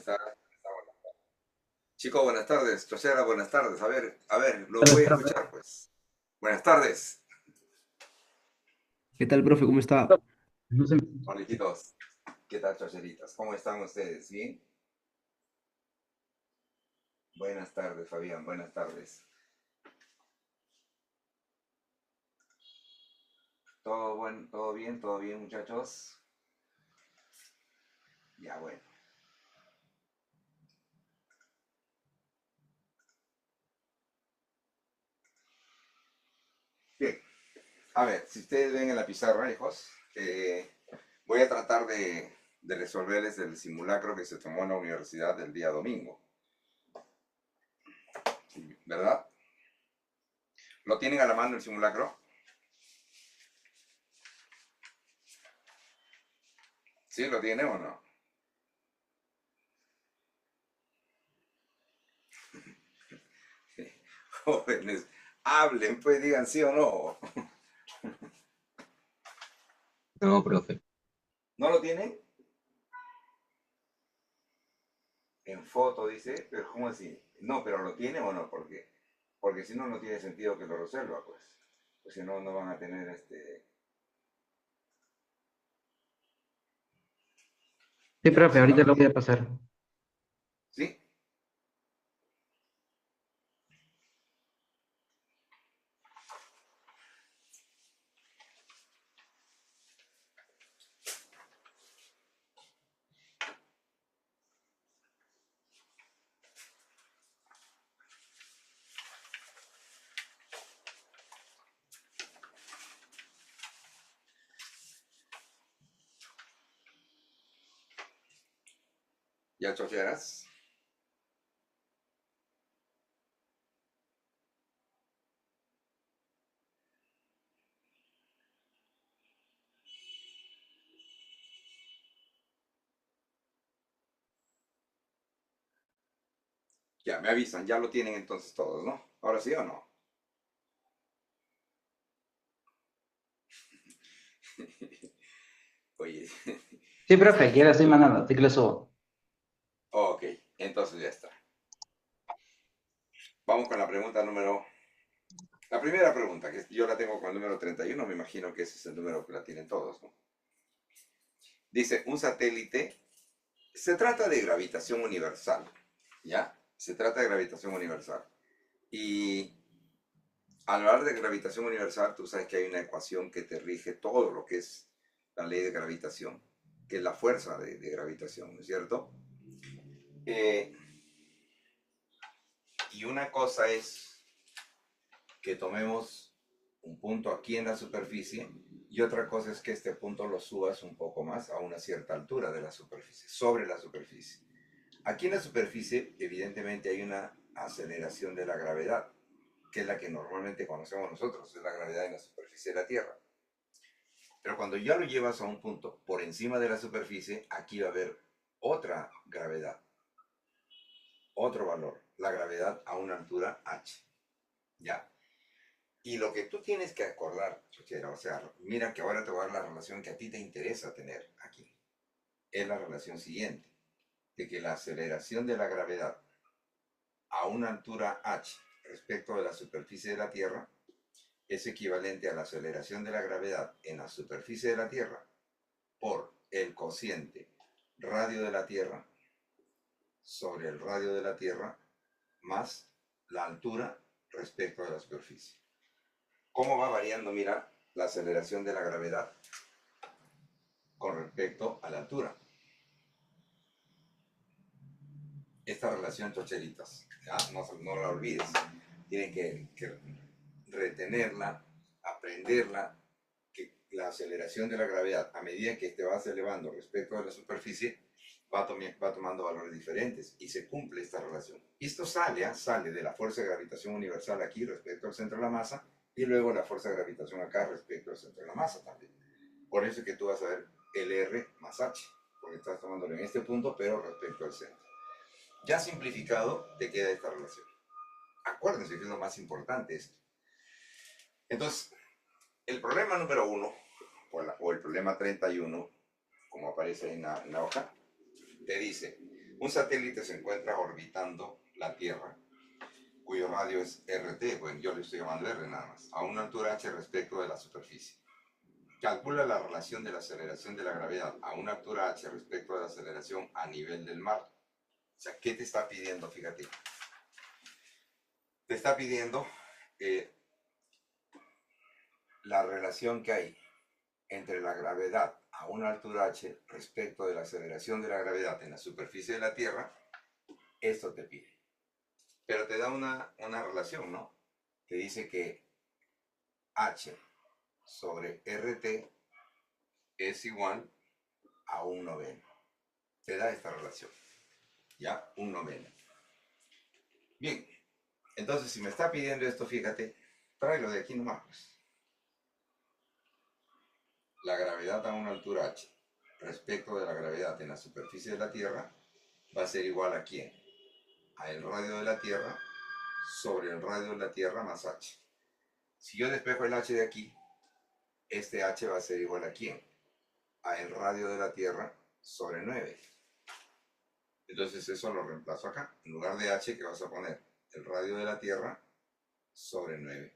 está? Chico, buenas tardes. Chocera, buenas tardes. A ver, lo Buenas voy a tardes. escuchar, pues. Buenas tardes, ¿Qué tal, profe? ¿Cómo está? No sé. Juaniquitos. ¿Qué tal, choceritas? ¿Cómo están ustedes? ¿Bien? Buenas tardes, Fabián. Buenas tardes. ¿Todo bueno? ¿Todo bien? ¿Todo bien, muchachos? Ya, bueno. Bien. A ver, si ustedes ven en la pizarra, hijos, voy a tratar de resolverles el simulacro que se tomó en la universidad el día domingo. ¿Verdad? ¿Lo tienen a la mano el simulacro? ¿Sí? ¿Lo tiene o no? Jóvenes, hablen, pues digan sí o no. No, profe. ¿No lo tienen? En foto, dice, pero ¿cómo así? No, pero ¿lo tiene o no? Porque si no, no tiene sentido que lo resuelva, pues. Pues si no, no van a tener este... Sí, Ya, profe, si no ahorita lo lo voy tiene. a pasar. ¿Sí? ¿Ya chocheras? Ya, me avisan, ya lo tienen entonces todos, ¿no? ¿Ahora sí o no? Oye, Sí, es profe, que... aquí la estoy mandando, te que lo subo. Ok, entonces ya está. Vamos con la pregunta número... La primera pregunta, que yo la tengo con el número 31, me imagino que ese es el número que la tienen todos, ¿no? Dice, un satélite, se trata de gravitación universal, ¿ya? Se trata de gravitación universal. Y al hablar de gravitación universal, tú sabes que hay una ecuación que te rige todo lo que es la ley de gravitación, que es la fuerza de gravitación, ¿no es cierto? Eh, y una cosa es que tomemos un punto aquí en la superficie y otra cosa es que este punto lo subas un poco más a una cierta altura de la superficie, sobre la superficie. Aquí en la superficie, evidentemente, hay una aceleración de la gravedad, que es la que normalmente conocemos nosotros, es la gravedad en la superficie de la Tierra. Pero cuando ya lo llevas a un punto por encima de la superficie, aquí va a haber otra gravedad, otro valor, la gravedad a una altura h. ¿Ya? Y lo que tú tienes que acordar, Chochera, o sea, mira que ahora te voy a dar la relación que a ti te interesa tener aquí. Es la relación siguiente, de que la aceleración de la gravedad a una altura h respecto de la superficie de la Tierra es equivalente a la aceleración de la gravedad en la superficie de la Tierra por el cociente radio de la Tierra sobre el radio de la Tierra más la altura respecto de la superficie. ¿Cómo va variando, mira, la aceleración de la gravedad con respecto a la altura? Esta relación, chocheritas, ¿ya? No, no la olvides. Tienen que retenerla, aprenderla, que la aceleración de la gravedad, a medida que te vas elevando respecto a la superficie, va tomando valores diferentes y se cumple esta relación. Y esto sale de la fuerza de gravitación universal aquí respecto al centro de la masa y luego la fuerza de gravitación acá respecto al centro de la masa también. Por eso es que tú vas a ver el R más H, porque estás tomándolo en este punto, pero respecto al centro. Ya simplificado, te queda esta relación. Acuérdense que es lo más importante esto. Entonces, el problema número uno, o el problema 31, como aparece en la hoja, te dice, Un satélite se encuentra orbitando la Tierra, cuyo radio es RT, bueno, yo le estoy llamando R nada más, a una altura h respecto de la superficie. Calcula la relación de la aceleración de la gravedad a una altura h respecto de la aceleración a nivel del mar. O sea, ¿qué te está pidiendo? Fíjate. Te está pidiendo la relación que hay entre la gravedad a una altura h respecto de la aceleración de la gravedad en la superficie de la Tierra. Esto te pide. Pero te da una relación, ¿no? Te dice que h sobre rt es igual a un noveno. Te da esta relación. ¿Ya? Un noveno. Bien. Entonces, si me está pidiendo esto, fíjate, tráelo de aquí nomás, pues. La gravedad a una altura h respecto de la gravedad en la superficie de la Tierra va a ser igual a ¿quién? A el radio de la Tierra sobre el radio de la Tierra más h. Si yo despejo el h de aquí, este h va a ser igual a ¿quién? A el radio de la Tierra sobre 9. Entonces eso lo reemplazo acá. En lugar de h, ¿qué vas a poner? El radio de la Tierra sobre 9.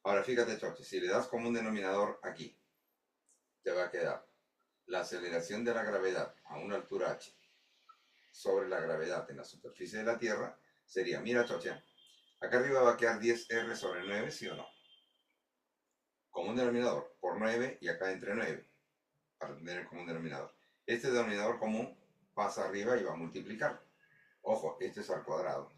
Ahora fíjate, Choche, si le das como un denominador aquí, te va a quedar la aceleración de la gravedad a una altura h sobre la gravedad en la superficie de la Tierra sería, mira, Choche, acá arriba va a quedar 10R sobre 9, ¿sí o no? Común denominador por 9 y acá entre 9, para tener el común denominador. Este denominador común pasa arriba y va a multiplicar. Ojo, este es al cuadrado.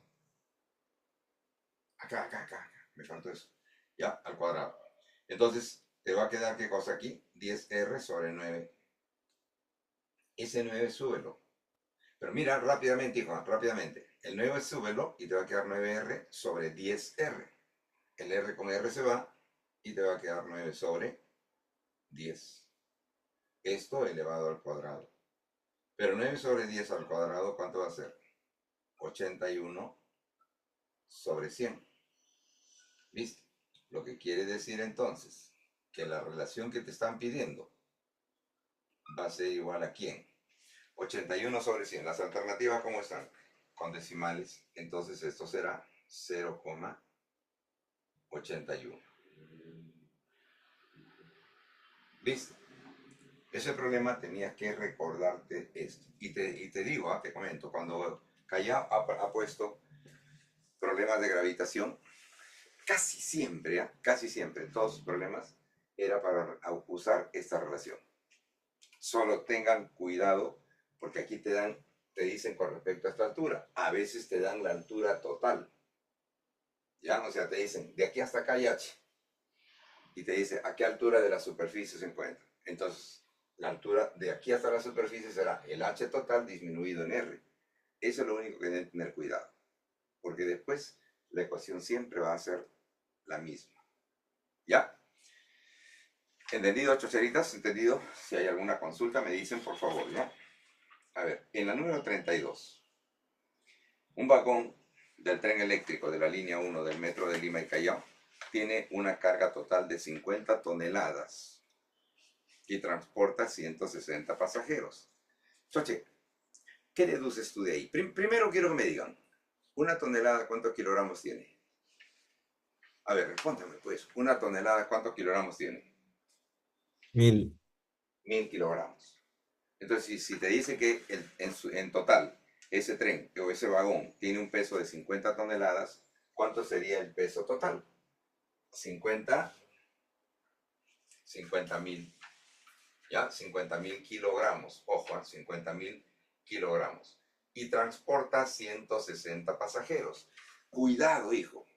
Acá, me faltó eso. Ya, al cuadrado. Entonces, te va a quedar, ¿qué cosa aquí? 10R sobre 9. Ese 9 súbelo. Pero mira, rápidamente, hijo, rápidamente. El 9 súbelo y te va a quedar 9R sobre 10R. El R con R se va y te va a quedar 9 sobre 10. Esto elevado al cuadrado. Pero 9 sobre 10 al cuadrado, ¿cuánto va a ser? 81 sobre 100. ¿Listo? Lo que quiere decir entonces que la relación que te están pidiendo va a ser igual a ¿quién? 81 sobre 100. Las alternativas, ¿cómo están? Con decimales. Entonces esto será 0,81. ¿Listo? Ese problema tenías que recordarte esto. Y te digo, te comento, cuando Callao ha puesto problemas de gravitación, casi siempre, todos sus problemas, era para usar esta relación. Solo tengan cuidado, porque aquí te dicen con respecto a esta altura. A veces te dan la altura total. ¿Ya? O sea, te dicen, de aquí hasta acá hay h. Y te dice, ¿a qué altura de la superficie se encuentra? Entonces, la altura de aquí hasta la superficie será el h total disminuido en r. Eso es lo único que deben tener cuidado. Porque después la ecuación siempre va a ser la misma. ¿Ya? ¿Entendido, chocheritas? ¿Entendido? Si hay alguna consulta, me dicen, por favor, ¿no? A ver, en la número 32, un vagón del tren eléctrico de la línea 1 del metro de Lima y Callao tiene una carga total de 50 toneladas y transporta 160 pasajeros. Choche, ¿qué deduces tú de ahí? Primero quiero que me digan, ¿una tonelada cuántos kilogramos tiene? A ver, respóndeme pues, ¿una tonelada cuántos kilogramos tiene? 1000. 1000 kilogramos. Entonces, si te dice que en total ese tren o ese vagón tiene un peso de 50 toneladas, ¿cuánto sería el peso total? 50.000. ¿Ya? 50.000 kilogramos. Ojo, 50.000 kilogramos. Y transporta 160 pasajeros. Cuidado, hijo,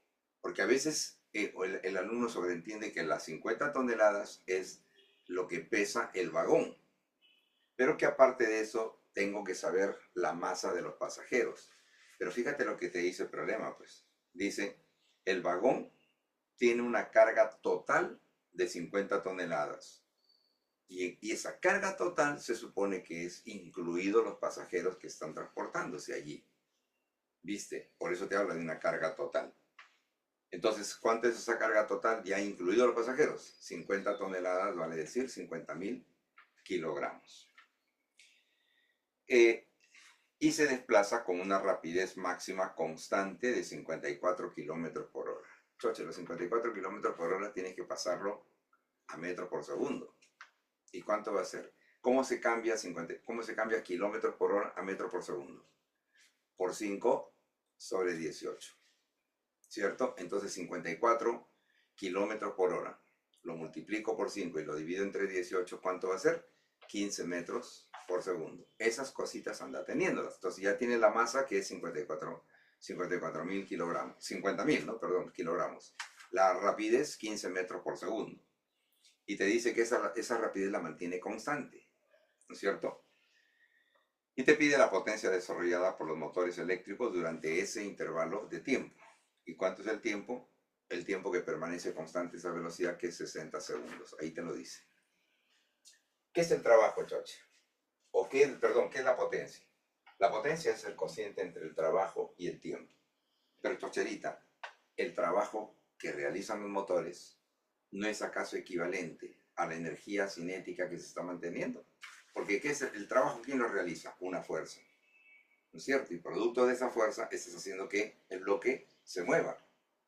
porque a veces el alumno sobreentiende que las 50 toneladas es lo que pesa el vagón. Pero que aparte de eso, tengo que saber la masa de los pasajeros. Pero fíjate lo que te dice el problema, pues. Dice, el vagón tiene una carga total de 50 toneladas. Y esa carga total se supone que es incluido los pasajeros que están transportándose allí. ¿Viste? Por eso te habla de una carga total. Entonces, ¿cuánto es esa carga total? Ya incluido los pasajeros. 50 toneladas vale decir 50.000 kilogramos. y se desplaza con una rapidez máxima constante de 54 kilómetros por hora. Choche, los 54 kilómetros por hora tienes que pasarlo a metro por segundo. ¿Y cuánto va a ser? ¿Cómo se cambia kilómetros por hora a metro por segundo? Por 5 sobre 18. ¿Cierto? Entonces 54 kilómetros por hora. Lo multiplico por 5 y lo divido entre 18. ¿Cuánto va a ser? 15 metros por segundo. Esas cositas anda teniéndolas. Entonces ya tiene la masa que es 54.000 kilogramos. 50.000, ¿no? Perdón, kilogramos. La rapidez 15 metros por segundo. Y te dice que esa rapidez la mantiene constante, ¿no es cierto? Y te pide la potencia desarrollada por los motores eléctricos durante ese intervalo de tiempo. ¿Y cuánto es el tiempo? El tiempo que permanece constante esa velocidad, que es 60 segundos. Ahí te lo dice. ¿Qué es el trabajo, Choche? ¿qué es la potencia? La potencia es el cociente entre el trabajo y el tiempo. Pero, Chocherita, el trabajo que realizan los motores no es acaso equivalente a la energía cinética que se está manteniendo. Porque ¿qué es el trabajo? ¿Quién lo realiza? Una fuerza, ¿no es cierto? Y producto de esa fuerza estás haciendo que el bloque se mueva.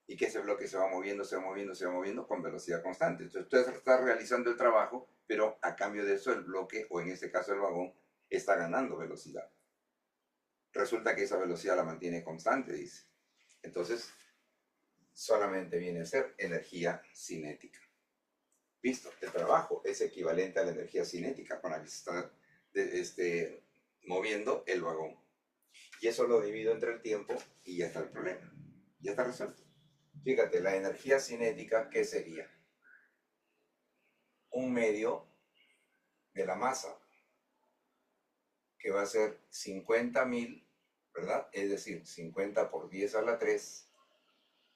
Y que ese bloque se va moviendo, se va moviendo, se va moviendo con velocidad constante. Entonces tú estás realizando el trabajo, pero a cambio de eso el bloque, o en este caso el vagón, está ganando velocidad. Resulta que esa velocidad la mantiene constante, dice. Entonces, solamente viene a ser energía cinética. Visto, el trabajo es equivalente a la energía cinética con la que se está moviendo el vagón. Y eso lo divido entre el tiempo y ya está el problema. Ya está resuelto. Fíjate, la energía cinética, ¿qué sería? Un medio de la masa, que va a ser 50.000, ¿verdad? Es decir, 50 por 10 a la 3,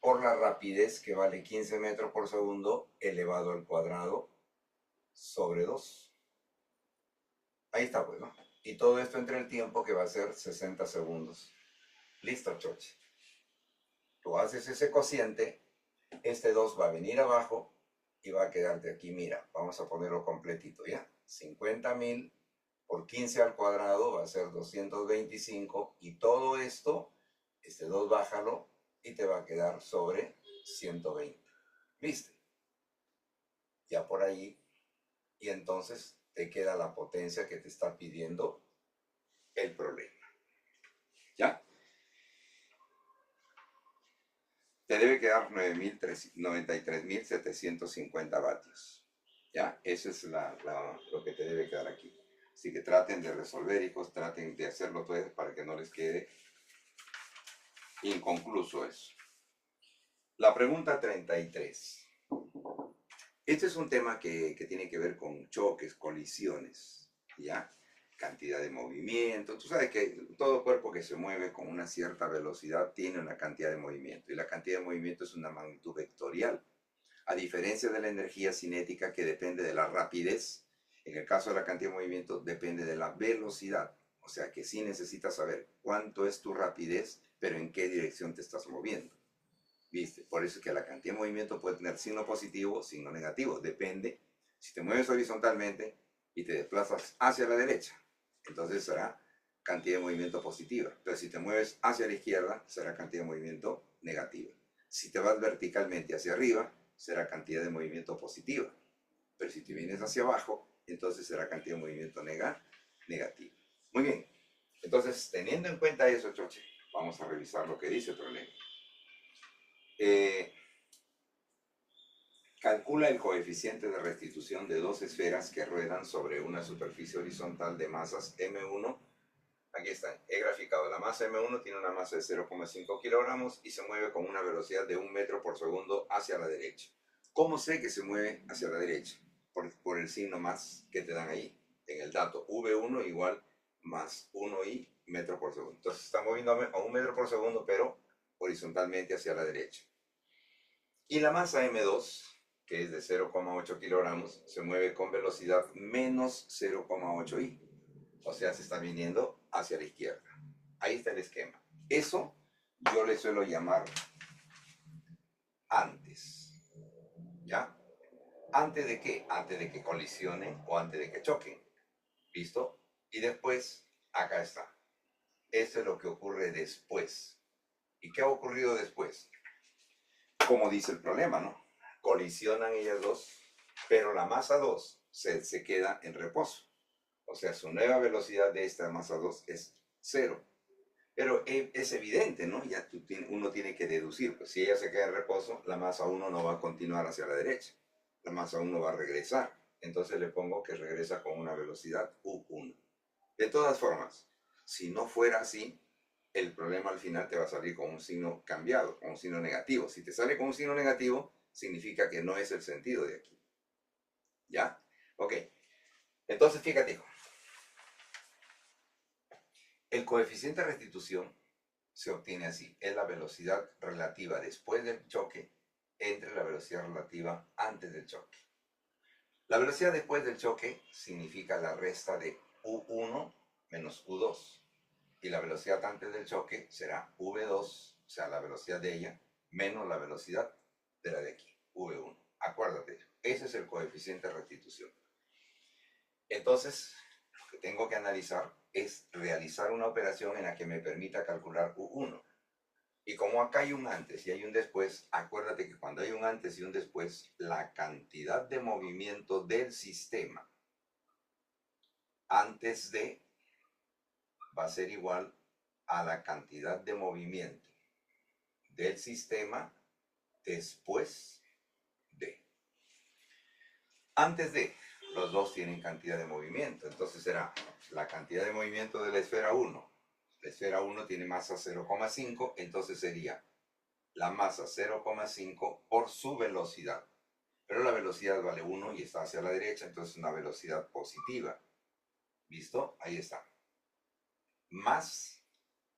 por la rapidez, que vale 15 metros por segundo, elevado al cuadrado, sobre 2. Ahí está, pues, ¿no? Y todo esto entre el tiempo, que va a ser 60 segundos. Listo, Choche. Tú haces ese cociente, este 2 va a venir abajo y va a quedarte aquí. Mira, vamos a ponerlo completito, ¿ya? 50.000 por 15 al cuadrado va a ser 225, y todo esto, este 2 bájalo y te va a quedar sobre 120. ¿Viste? Ya por ahí. Y entonces te queda la potencia que te está pidiendo el problema. ¿Ya? Te debe quedar 93.750 vatios. ¿Ya? Eso es lo que te debe quedar aquí. Así que traten de resolver, hijos, traten de hacerlo todo para que no les quede inconcluso eso. La pregunta 33. Este es un tema que tiene que ver con choques, colisiones, ¿ya? Cantidad de movimiento. Tú sabes que todo cuerpo que se mueve con una cierta velocidad tiene una cantidad de movimiento, y la cantidad de movimiento es una magnitud vectorial. A diferencia de la energía cinética, que depende de la rapidez, en el caso de la cantidad de movimiento depende de la velocidad. O sea que sí necesitas saber cuánto es tu rapidez, pero en qué dirección te estás moviendo. ¿Viste? Por eso es que la cantidad de movimiento puede tener signo positivo o signo negativo. Depende. Si te mueves horizontalmente y te desplazas hacia la derecha, entonces será cantidad de movimiento positiva. Entonces, si te mueves hacia la izquierda, será cantidad de movimiento negativa. Si te vas verticalmente hacia arriba, será cantidad de movimiento positiva. Pero si te vienes hacia abajo, entonces será cantidad de movimiento negativa. Muy bien. Entonces, teniendo en cuenta eso, Choche, vamos a revisar lo que dice el problema. Calcula el coeficiente de restitución de dos esferas que ruedan sobre una superficie horizontal de masas M1. Aquí está, he graficado. La masa M1 tiene una masa de 0,5 kilogramos y se mueve con una velocidad de 1 metro por segundo hacia la derecha. ¿Cómo sé que se mueve hacia la derecha? Por el signo más que te dan ahí, en el dato. V1 igual más 1i metro por segundo. Entonces está moviendo a 1 metro por segundo, pero horizontalmente hacia la derecha. Y la masa M2, que es de 0,8 kilogramos, se mueve con velocidad menos 0,8i. O sea, se está viniendo hacia la izquierda. Ahí está el esquema. Eso yo le suelo llamar antes. ¿Ya? ¿Antes de qué? Antes de que colisionen o antes de que choquen. ¿Listo? Y después, acá está. Eso es lo que ocurre después. ¿Y qué ha ocurrido después? Como dice el problema, ¿no? Colisionan ellas dos, pero la masa 2 se queda en reposo. O sea, su nueva velocidad de esta masa 2 es 0. Pero es evidente, ¿no? Ya uno tiene que deducir, pues si ella se queda en reposo, la masa 1 no va a continuar hacia la derecha. La masa 1 va a regresar. Entonces le pongo que regresa con una velocidad U1. De todas formas, si no fuera así, el problema al final te va a salir con un signo cambiado, con un signo negativo. Si te sale con un signo negativo, significa que no es el sentido de aquí. ¿Ya? Ok. Entonces, fíjate, hijo. El coeficiente de restitución se obtiene así. Es la velocidad relativa después del choque entre la velocidad relativa antes del choque. La velocidad después del choque significa la resta de U1 menos U2. Y la velocidad antes del choque será V2, o sea, la velocidad de ella, menos la velocidad de la de aquí, V1. Acuérdate, ese es el coeficiente de restitución. Entonces, lo que tengo que analizar es realizar una operación en la que me permita calcular U1. Y como acá hay un antes y hay un después, acuérdate que cuando hay un antes y un después, la cantidad de movimiento del sistema antes de va a ser igual a la cantidad de movimiento del sistema después de. Antes de, los dos tienen cantidad de movimiento, entonces será la cantidad de movimiento de la esfera 1. La esfera 1 tiene masa 0,5, entonces sería la masa 0,5 por su velocidad. Pero la velocidad vale 1 y está hacia la derecha, entonces una velocidad positiva. ¿Listo? Ahí está. Más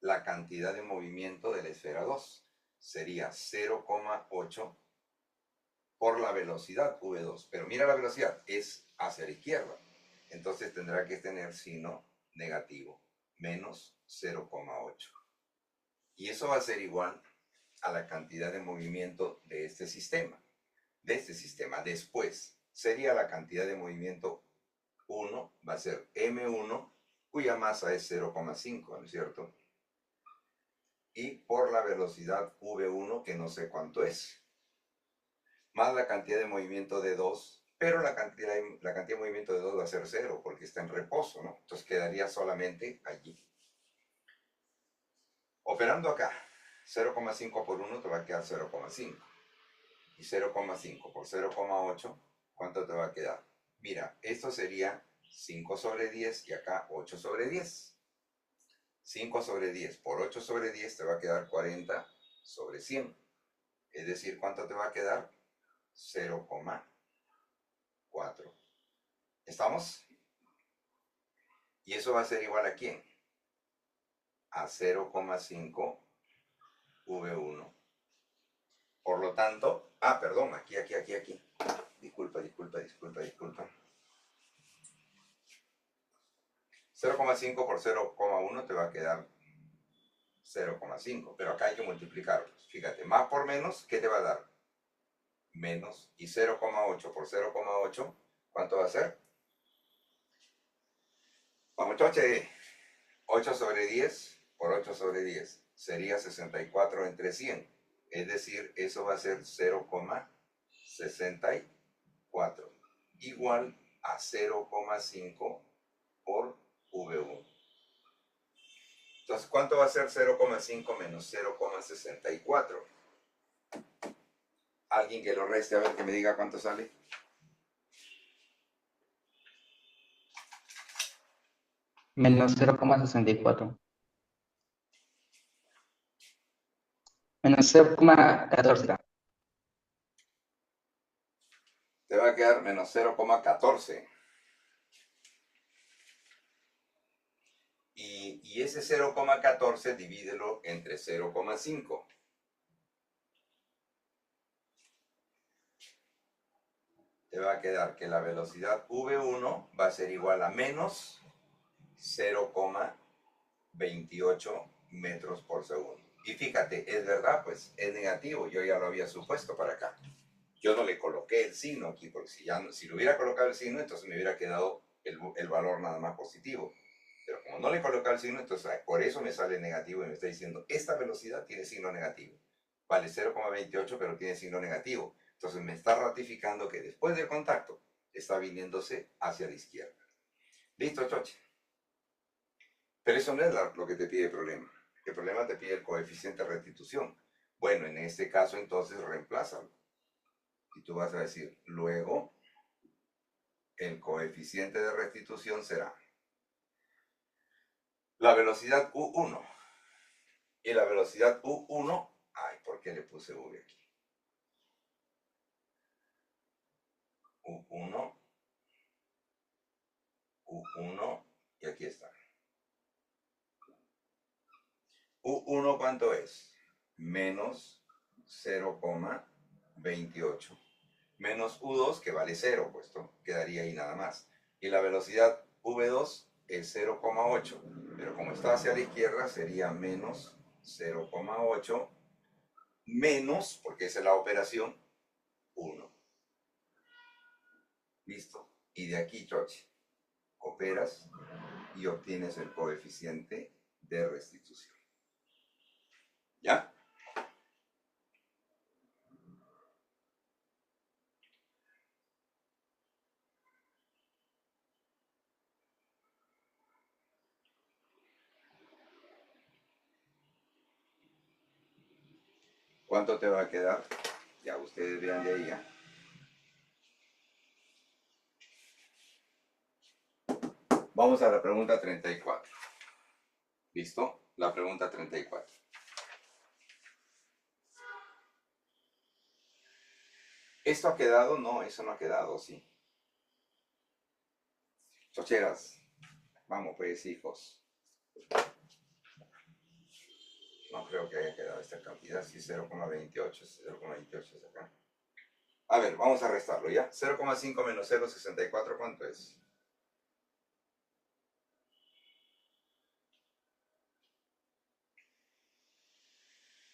la cantidad de movimiento de la esfera 2. Sería 0,8 por la velocidad V2. Pero mira la velocidad, es hacia la izquierda. Entonces tendrá que tener signo negativo, menos 0,8. Y eso va a ser igual a la cantidad de movimiento de este sistema. Después sería la cantidad de movimiento 1, va a ser M1, cuya masa es 0,5, ¿no es cierto? Y por la velocidad V1, que no sé cuánto es, más la cantidad de movimiento de 2, pero la cantidad de movimiento de 2 va a ser 0, porque está en reposo, ¿no? Entonces quedaría solamente allí. Operando acá, 0,5 por 1 te va a quedar 0,5. Y 0,5 por 0,8, ¿cuánto te va a quedar? Mira, esto sería 5 sobre 10 y acá 8 sobre 10. 5 sobre 10 por 8 sobre 10 te va a quedar 40 sobre 100. Es decir, ¿cuánto te va a quedar? 0,4. ¿Estamos? Y eso va a ser igual ¿a quién? A 0,5 V1. Por lo tanto, perdón, aquí. Disculpa. 0,5 por 0,1 te va a quedar 0,5, pero acá hay que multiplicarlos. Fíjate, más por menos, ¿qué te va a dar? Menos, y 0,8 por 0,8, ¿cuánto va a ser? Vamos, choche, 8 sobre 10 por 8 sobre 10 sería 64 entre 100. Es decir, eso va a ser 0,64, igual a 0,5 por V1. Entonces, ¿cuánto va a ser 0,5 menos 0,64? Alguien que lo reste, a ver, que me diga cuánto sale. Menos 0,64. Menos 0,14. Te va a quedar menos 0,14. Y ese 0,14 divídelo entre 0,5. Te va a quedar que la velocidad V1 va a ser igual a menos 0,28 metros por segundo. Y fíjate, es verdad, pues es negativo, yo ya lo había supuesto para acá. Yo no le coloqué el signo aquí, porque si le hubiera colocado el signo, entonces me hubiera quedado el valor nada más positivo. Pero como no le coloca el signo, entonces por eso me sale negativo y me está diciendo, esta velocidad tiene signo negativo. Vale 0,28, pero tiene signo negativo. Entonces me está ratificando que después del contacto está viniéndose hacia la izquierda. ¿Listo, Choche? Pero eso no es lo que te pide el problema. El problema te pide el coeficiente de restitución. Bueno, en este caso entonces reemplázalo. Y tú vas a decir, luego el coeficiente de restitución será la velocidad U1. Y la velocidad U1, ay, ¿por qué le puse V aquí? U1, U1, y aquí está. U1, ¿cuánto es? Menos 0,28. Menos U2, que vale 0, puesto quedaría ahí nada más. Y la velocidad V2 es 0,8, pero como está hacia la izquierda sería menos 0,8 menos, porque esa es la operación, 1. ¿Listo? Y de aquí, Choche, operas y obtienes el coeficiente de restitución. ¿Ya? ¿Cuánto te va a quedar? Ya ustedes vean de ahí, ¿ya? Vamos a la pregunta 34. ¿Listo? La pregunta 34. ¿Esto ha quedado? No, eso no ha quedado, sí. Chocheras, vamos pues, hijos. No creo que haya quedado esta cantidad, sí, 0,28, 0,28 es acá. A ver, vamos a restarlo, ¿ya? 0,5 menos 0,64, ¿cuánto es?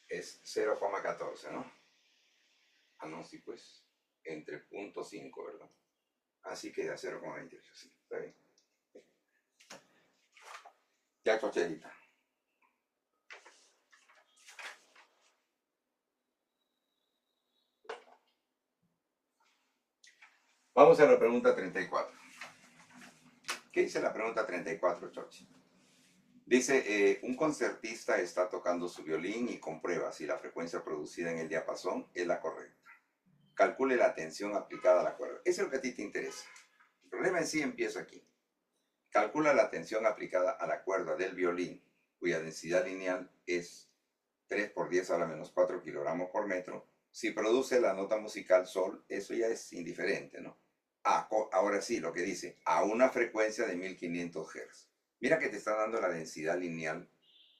Es 0,14, ¿no? Ah, no, sí, pues, entre 0,5, ¿verdad? Así queda 0,28, sí, está bien. Ya, chocherita. Vamos a la pregunta 34. ¿Qué dice la pregunta 34, Chochi? Dice, un concertista está tocando su violín y comprueba si la frecuencia producida en el diapasón es la correcta. Calcule la tensión aplicada a la cuerda. Eso es lo que a ti te interesa. El problema en sí empieza aquí. Calcula la tensión aplicada a la cuerda del violín, cuya densidad lineal es 3 por 10 a la menos 4 kilogramos por metro. Si produce la nota musical sol, eso ya es indiferente, ¿no? Ahora sí, lo que dice, a una frecuencia de 1500 Hz. Mira que te está dando la densidad lineal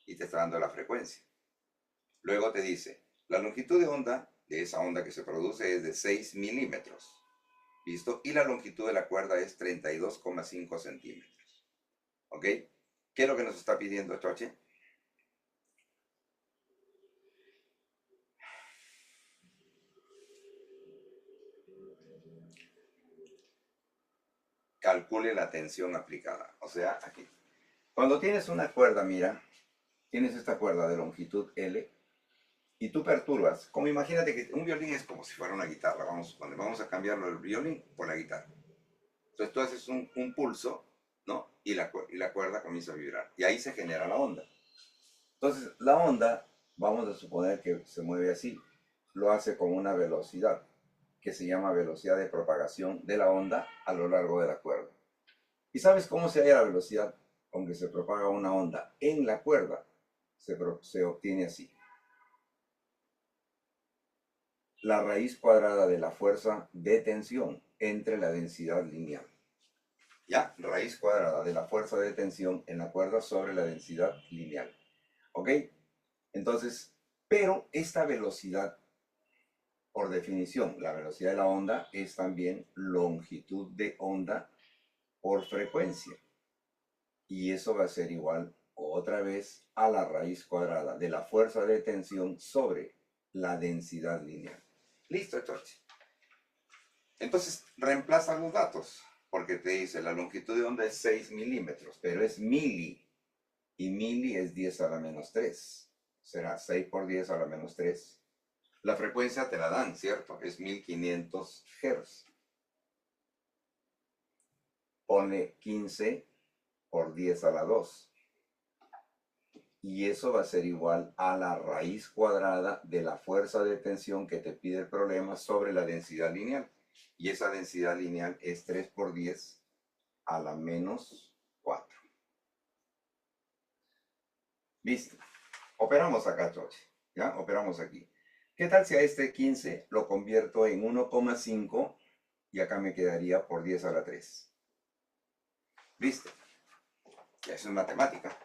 y te está dando la frecuencia. Luego te dice, la longitud de onda de esa onda que se produce es de 6 milímetros. ¿Listo? Y la longitud de la cuerda es 32,5 centímetros. ¿Ok? ¿Qué es lo que nos está pidiendo Choche? Calcule la tensión aplicada. O sea, aquí. Cuando tienes una cuerda, mira, tienes esta cuerda de longitud L y tú perturbas, como imagínate que un violín es como si fuera una guitarra, vamos a cambiarlo el violín por la guitarra. Entonces tú haces un pulso, ¿no? Y la cuerda comienza a vibrar. Y ahí se genera la onda. Entonces la onda, vamos a suponer que se mueve así, lo hace con una velocidad que se llama velocidad de propagación de la onda a lo largo de la cuerda. ¿Y sabes cómo se halla la velocidad con que se propaga una onda en la cuerda? Se obtiene así. La raíz cuadrada de la fuerza de tensión entre la densidad lineal. ¿Ya? Raíz cuadrada de la fuerza de tensión en la cuerda sobre la densidad lineal. ¿Ok? Entonces, pero esta velocidad, por definición, la velocidad de la onda es también longitud de onda por frecuencia. Y eso va a ser igual otra vez a la raíz cuadrada de la fuerza de tensión sobre la densidad lineal. Listo, Chochi. Entonces, reemplaza los datos. porque te dice la longitud de onda es 6 milímetros, pero es mili, y mili es 10 a la menos 3. Será 6 por 10 a la menos 3. La frecuencia te la dan, ¿cierto? Es 1500 Hz. Pone 15 por 10 a la 2. Y eso va a ser igual a la raíz cuadrada de la fuerza de tensión que te pide el problema sobre la densidad lineal. Y esa densidad lineal es 3 por 10 a la menos 4. ¿Viste? Operamos acá, Choche. ¿Ya? Operamos aquí. ¿Qué tal si a este 15 lo convierto en 1,5 y acá me quedaría por 10 a la 3? ¿Viste? Ya es matemática.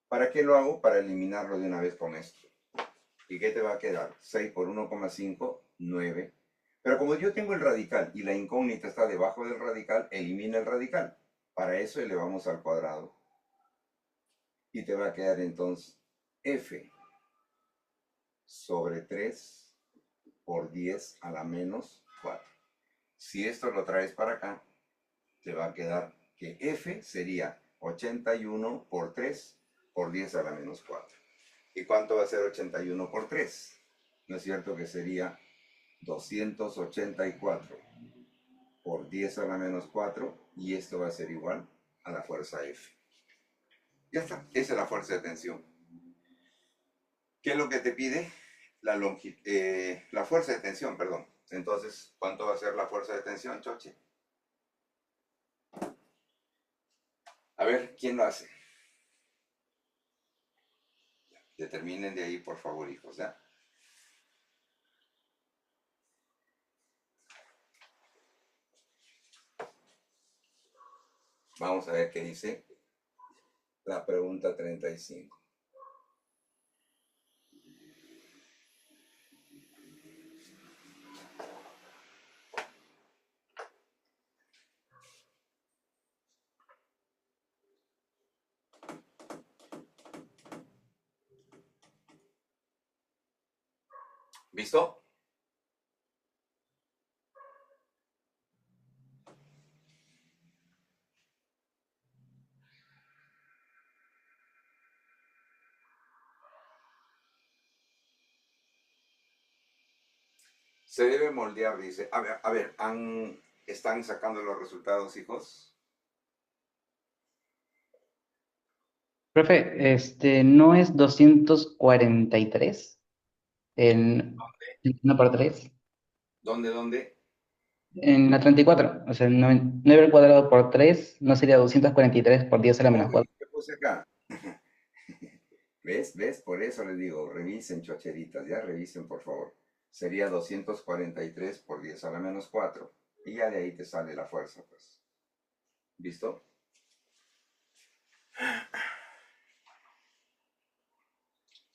¿Para qué lo hago? Para eliminarlo de una vez con esto. ¿Y qué te va a quedar? 6 por 1,5, 9. Pero como yo tengo el radical y la incógnita está debajo del radical, elimina el radical. Para eso elevamos al cuadrado. Y te va a quedar entonces f sobre 3 por 10 a la menos 4. Si esto lo traes para acá, te va a quedar que f sería 81 por 3 por 10 a la menos 4. ¿Y cuánto va a ser 81 por 3? ¿No es cierto que sería 284 por 10 a la menos 4? Y esto va a ser igual a la fuerza F. Ya está, esa es la fuerza de tensión. ¿Qué es lo que te pide? La fuerza de tensión, perdón. Entonces, ¿cuánto va a ser la fuerza de tensión, Choche? A ver, ¿quién lo hace? Determinen de ahí, por favor, hijos, ¿ya? Vamos a ver qué dice la pregunta 35. ¿Listo? Se debe moldear, dice. A ver, ¿están sacando los resultados, hijos? Profe, ¿no es 243 en 1 por 3? ¿Dónde? En la 34, o sea, 9 al cuadrado por 3 no sería 243 por 10 a la menos Uy, 4. ¿qué puse acá? ¿Ves? Por eso les digo, revisen, chocheritas, ya revisen, por favor. Sería 243 por 10 a la menos 4. Y ya de ahí te sale la fuerza, pues. ¿Listo?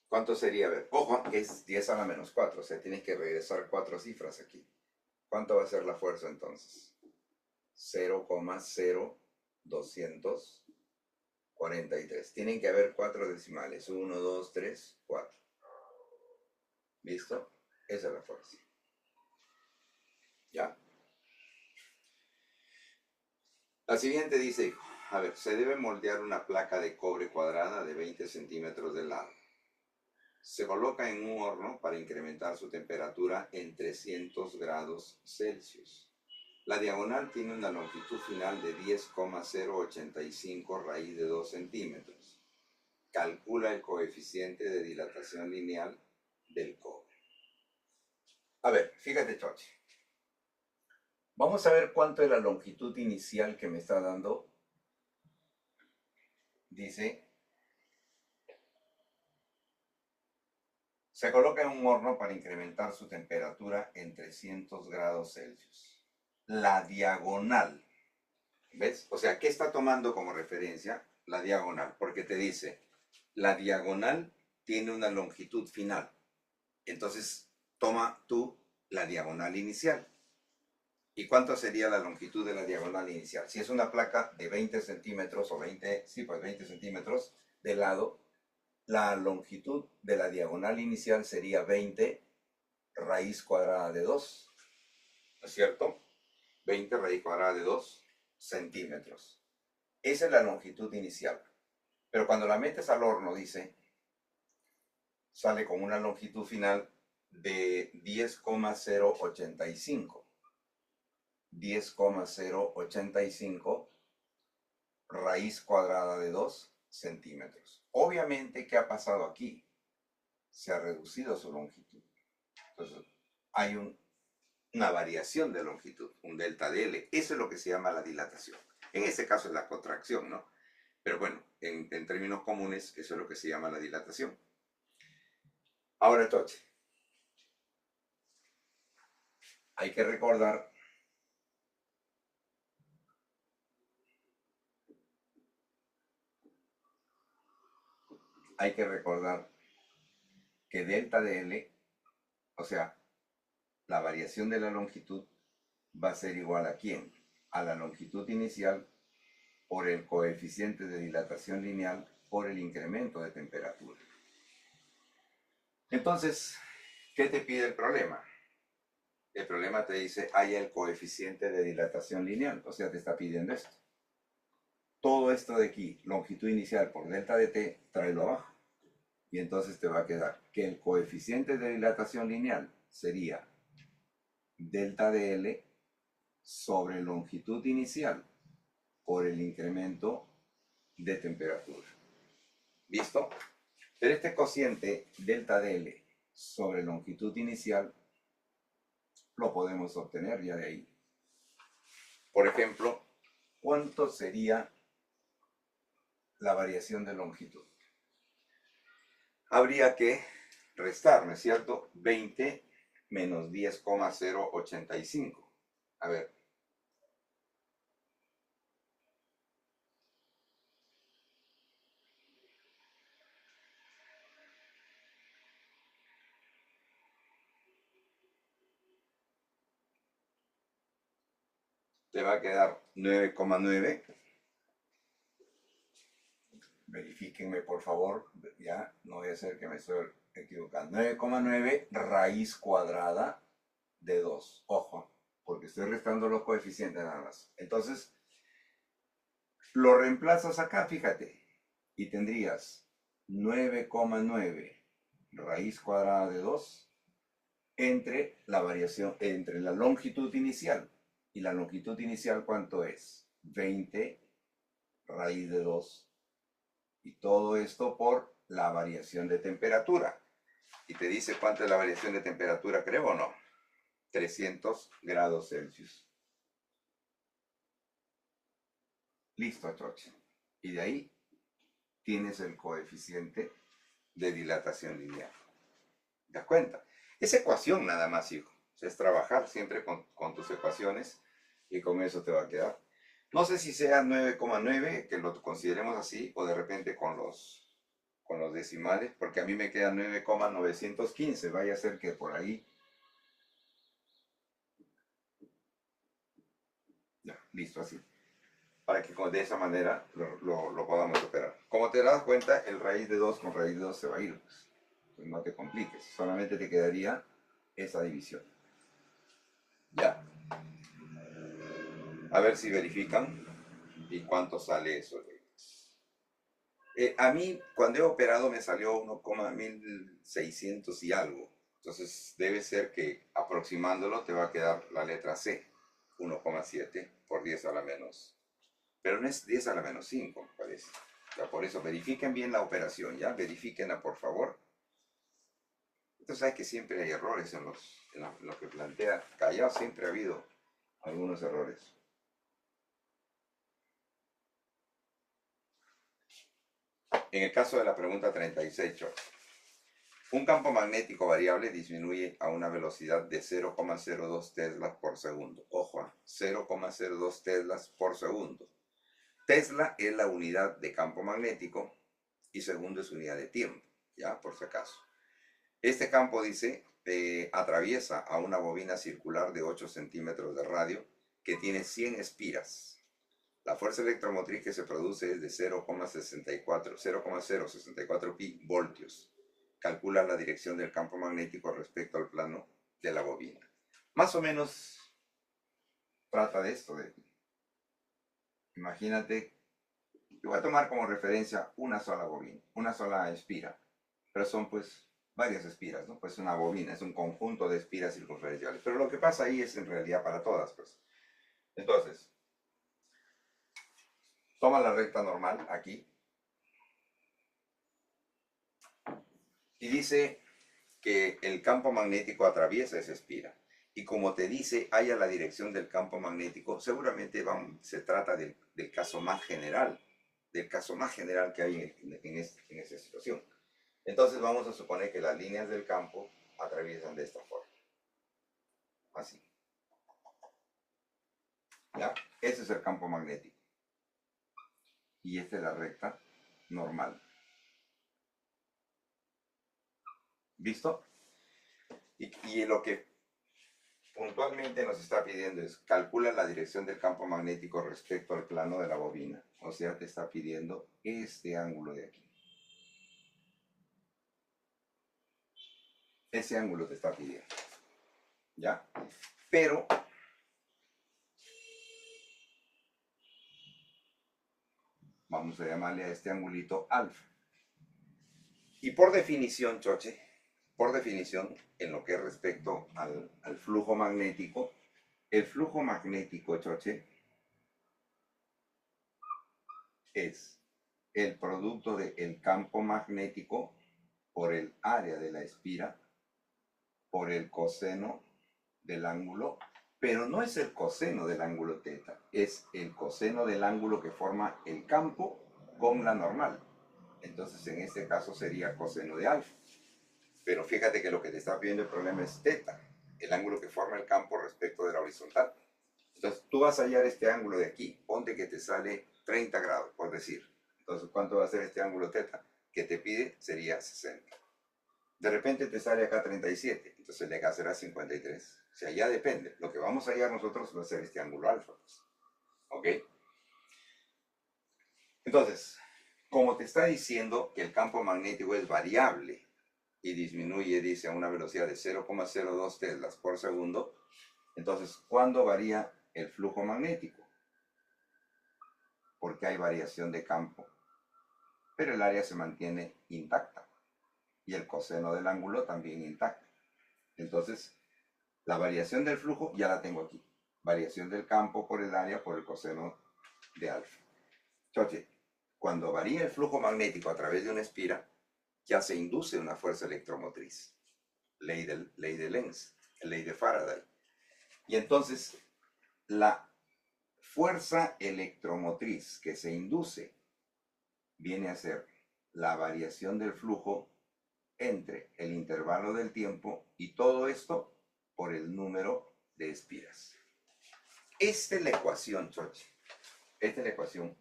¿Cuánto sería? A ver, ojo, que es 10 a la menos 4. O sea, tienes que regresar 4 cifras aquí. ¿Cuánto va a ser la fuerza entonces? 0,0243. Tienen que haber 4 decimales. 1, 2, 3, 4. ¿Listo? Esa es la fuerza. ¿Ya? La siguiente dice, a ver, se debe moldear una placa de cobre cuadrada de 20 centímetros de largo. Se coloca en un horno para incrementar su temperatura en 300 grados Celsius. La diagonal tiene una longitud final de 10,085 raíz de 2 centímetros. Calcula el coeficiente de dilatación lineal del cobre. A ver, fíjate, Choche. Vamos a ver cuánto es la longitud inicial que me está dando. Dice, se coloca en un horno para incrementar su temperatura en 300 grados Celsius. La diagonal, ¿ves? O sea, ¿qué está tomando como referencia? La diagonal, porque te dice, la diagonal tiene una longitud final. Entonces, toma tú la diagonal inicial. ¿Y cuánto sería la longitud de la diagonal inicial? Si es una placa de 20 centímetros o 20 centímetros de lado, la longitud de la diagonal inicial sería 20 raíz cuadrada de 2, ¿no es cierto? 20 raíz cuadrada de 2 centímetros. Esa es la longitud inicial. Pero cuando la metes al horno, dice, sale con una longitud final de 10,085. 10,085 raíz cuadrada de 2 centímetros. Obviamente, ¿qué ha pasado aquí? Se ha reducido su longitud. Entonces, hay una variación de longitud, un delta de L. Eso es lo que se llama la dilatación. En este caso es la contracción, ¿no? Pero bueno, en términos comunes, eso es lo que se llama la dilatación. Ahora entonces, hay que recordar que delta de L, o sea, la variación de la longitud va a ser igual a ¿quién? A la longitud inicial por el coeficiente de dilatación lineal por el incremento de temperatura. Entonces, ¿qué te pide el problema? El problema te dice, haya el coeficiente de dilatación lineal, o sea, te está pidiendo esto. Todo esto de aquí, longitud inicial por delta de t, tráelo abajo. Y entonces te va a quedar que el coeficiente de dilatación lineal sería delta de L sobre longitud inicial por el incremento de temperatura. ¿Listo? Pero este cociente delta de L sobre longitud inicial lo podemos obtener ya de ahí. Por ejemplo, ¿cuánto sería la variación de longitud? Habría que restar, ¿no es cierto? 20 menos 10,085. A ver. Te va a quedar 9,9. Verifíquenme, por favor. Ya, no voy a hacer que me estoy equivocando. 9,9 raíz cuadrada de 2. Ojo, porque estoy restando los coeficientes nada más. Entonces, lo reemplazas acá, fíjate. Y tendrías 9,9 raíz cuadrada de 2 entre la variación, entre la longitud inicial. ¿Y la longitud inicial cuánto es? 20 raíz de 2. Y todo esto por la variación de temperatura. Y te dice cuánto es la variación de temperatura, creo o no. 300 grados Celsius. Listo, Choche. Y de ahí tienes el coeficiente de dilatación lineal. ¿Te das cuenta? Es ecuación nada más, hijo. Es trabajar siempre con tus ecuaciones y con eso te va a quedar. No sé si sea 9,9, que lo consideremos así, o de repente con los decimales, porque a mí me queda 9,915. Vaya a ser que por ahí. Ya, listo, así. Para que de esa manera lo podamos operar. Como te das cuenta, el raíz de 2 con raíz de 2 se va a ir. Pues no te compliques, solamente te quedaría esa división. Ya. A ver si verifican y cuánto sale eso. A mí, cuando he operado, me salió 1,1600 y algo. Entonces, debe ser que aproximándolo te va a quedar la letra C, 1,7 por 10 a la menos. Pero no es 10 a la menos 5, me parece. Ya, por eso, verifiquen bien la operación, ¿ya? Verifíquenla, por favor. Entonces, sabes que siempre hay errores en lo que plantea. Callao siempre ha habido algunos errores. En el caso de la pregunta 36, un campo magnético variable disminuye a una velocidad de 0,02 teslas por segundo. Ojo, 0,02 teslas por segundo. Tesla es la unidad de campo magnético y segundo es unidad de tiempo, ya, por si acaso. Este campo, dice, atraviesa a una bobina circular de 8 centímetros de radio que tiene 100 espiras. La fuerza electromotriz que se produce es de 0,064 pi voltios. Calcula la dirección del campo magnético respecto al plano de la bobina. Más o menos trata de esto. Imagínate, yo voy a tomar como referencia una sola bobina, una sola espira, pero son pues varias espiras, ¿no? Pues una bobina es un conjunto de espiras circunferenciales, pero lo que pasa ahí es en realidad para todas, pues. Entonces, toma la recta normal aquí y dice que el campo magnético atraviesa esa espira. Y como te dice, haya la dirección del campo magnético, seguramente se trata del caso más general, que hay en esta situación. Entonces vamos a suponer que las líneas del campo atraviesan de esta forma. Así. ¿Ya? Ese es el campo magnético. Y esta es la recta normal. ¿Visto? Y lo que puntualmente nos está pidiendo es calcula la dirección del campo magnético respecto al plano de la bobina. O sea, te está pidiendo este ángulo de aquí. Ese ángulo te está pidiendo. ¿Ya? Pero vamos a llamarle a este angulito alfa. Y por definición, choche, por definición, en lo que es respecto al flujo magnético, el flujo magnético, choche, es el producto del campo magnético por el área de la espira, por el coseno del ángulo, pero no es el coseno del ángulo teta, es el coseno del ángulo que forma el campo con la normal. Entonces en este caso sería coseno de alfa. Pero fíjate que lo que te está pidiendo el problema es teta, el ángulo que forma el campo respecto de la horizontal. Entonces tú vas a hallar este ángulo de aquí, ponte que te sale 30 grados, por decir. Entonces, ¿cuánto va a ser este ángulo teta? Que te pide sería 60. De repente te sale acá 37, entonces de acá será 53. O sea, ya depende. Lo que vamos a hallar nosotros va a ser este ángulo alfa. Pues. ¿Ok? Entonces, como te está diciendo que el campo magnético es variable y disminuye, dice, a una velocidad de 0,02 teslas por segundo, entonces, ¿cuándo varía el flujo magnético? Porque hay variación de campo, pero el área se mantiene intacta y el coseno del ángulo también intacto. Entonces, la variación del flujo ya la tengo aquí. Variación del campo por el área por el coseno de alfa. Entonces, cuando varía el flujo magnético a través de una espira, ya se induce una fuerza electromotriz. Ley de Lenz, ley de Faraday. Y entonces, la fuerza electromotriz que se induce viene a ser la variación del flujo entre el intervalo del tiempo y todo esto por el número de espiras. Esta es la ecuación, Choche. Esta es la ecuación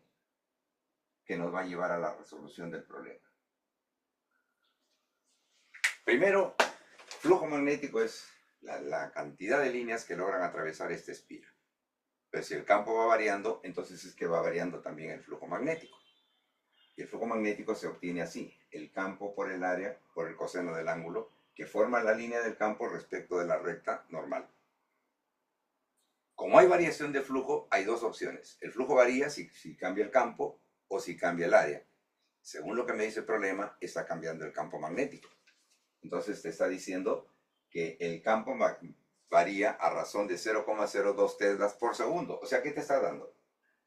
que nos va a llevar a la resolución del problema. Primero, flujo magnético es la cantidad de líneas que logran atravesar esta espira. Pero si el campo va variando, entonces es que va variando también el flujo magnético. Y el flujo magnético se obtiene así, el campo por el área, por el coseno del ángulo, que forma la línea del campo respecto de la recta normal. Como hay variación de flujo, hay dos opciones. El flujo varía si cambia el campo o si cambia el área. Según lo que me dice el problema, está cambiando el campo magnético. Entonces te está diciendo que el campo varía a razón de 0,02 teslas por segundo. O sea, ¿qué te está dando?